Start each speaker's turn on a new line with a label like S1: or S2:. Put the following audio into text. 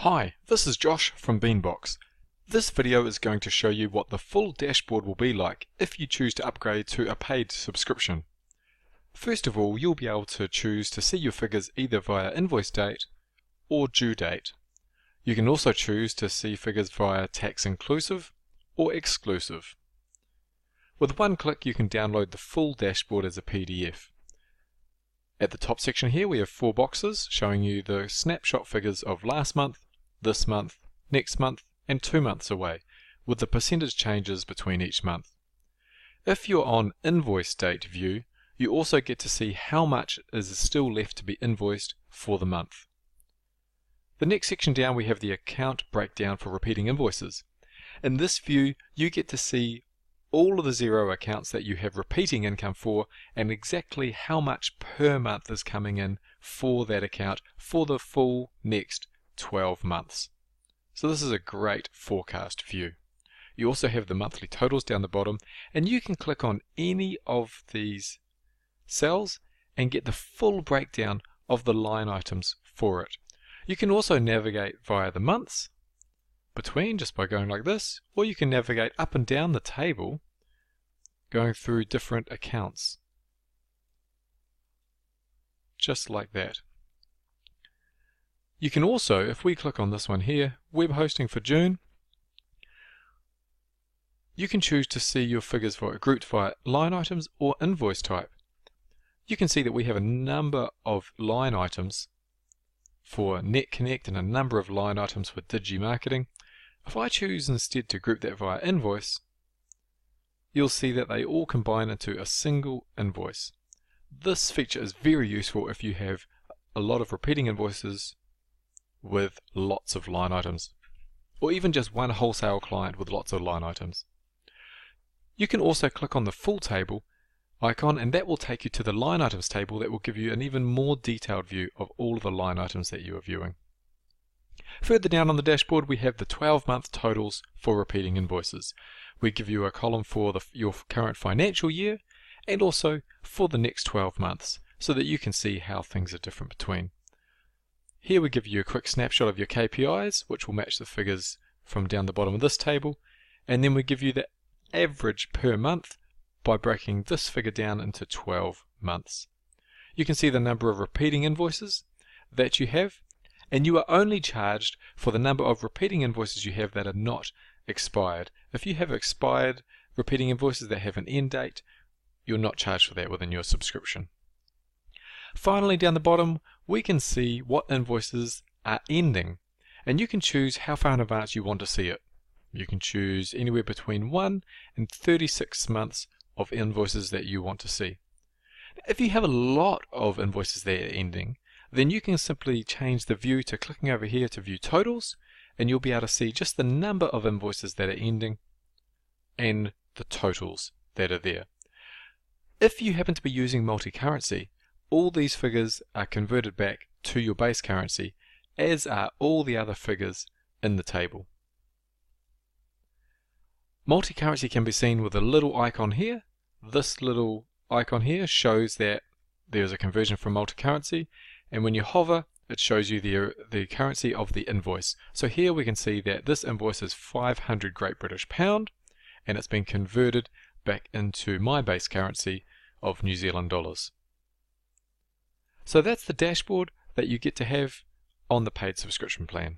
S1: Hi, this is Josh from BeanBox. This video is going to show you what the full dashboard will be like if you choose to upgrade to a paid subscription. First of all, you'll be able to choose to see your figures either via invoice date or due date. You can also choose to see figures via tax inclusive or exclusive. With one click you can download the full dashboard as a PDF. At the top section here we have 4 boxes showing you the snapshot figures of last month, this month, next month and 2 months away, with the percentage changes between each month. If you're on invoice date view, you also get to see how much is still left to be invoiced for the month. The next section down we have the account breakdown for repeating invoices. In this view you get to see all of the Xero accounts that you have repeating income for and exactly how much per month is coming in for that account for the full next 12 months. So this is a great forecast view. You also have the monthly totals down the bottom, and you can click on any of these cells and get the full breakdown of the line items for it. You can also navigate via the months between just by going like this, or you can navigate up and down the table going through different accounts just like that. You can also, if we click on this one here, web hosting for June, you can choose to see your figures grouped via line items or invoice type. You can see that we have a number of line items for NetConnect and a number of line items for Digi-Marketing. If I choose instead to group that via invoice, you'll see that they all combine into a single invoice. This feature is very useful if you have a lot of repeating invoices with lots of line items, or even just one wholesale client with lots of line items. You can also click on the full table icon and that will take you to the line items table that will give you an even more detailed view of all of the line items that you are viewing. Further down on the dashboard we have the 12-month totals for repeating invoices. We give you a column for your current financial year and also for the next 12 months so that you can see how things are different between. Here we give you a quick snapshot of your KPIs, which will match the figures from down the bottom of this table, and then we give you the average per month by breaking this figure down into 12 months. You can see the number of repeating invoices that you have, and you are only charged for the number of repeating invoices you have that are not expired. If you have expired repeating invoices that have an end date, you're not charged for that within your subscription. Finally, down the bottom we can see what invoices are ending, and you can choose how far in advance you want to see it. You can choose anywhere between 1 and 36 months of invoices that you want to see. If you have a lot of invoices that are ending, then you can simply change the view to clicking over here to view totals, and you'll be able to see just the number of invoices that are ending and the totals that are there. If you happen to be using multi-currency, all these figures are converted back to your base currency, as are all the other figures in the table. Multi-currency can be seen with a little icon here. This little icon here shows that there's a conversion from multi-currency, and when you hover it shows you the currency of the invoice. So here we can see that this invoice is 500 Great British Pound and it's been converted back into my base currency of New Zealand dollars. So that's the dashboard that you get to have on the paid subscription plan.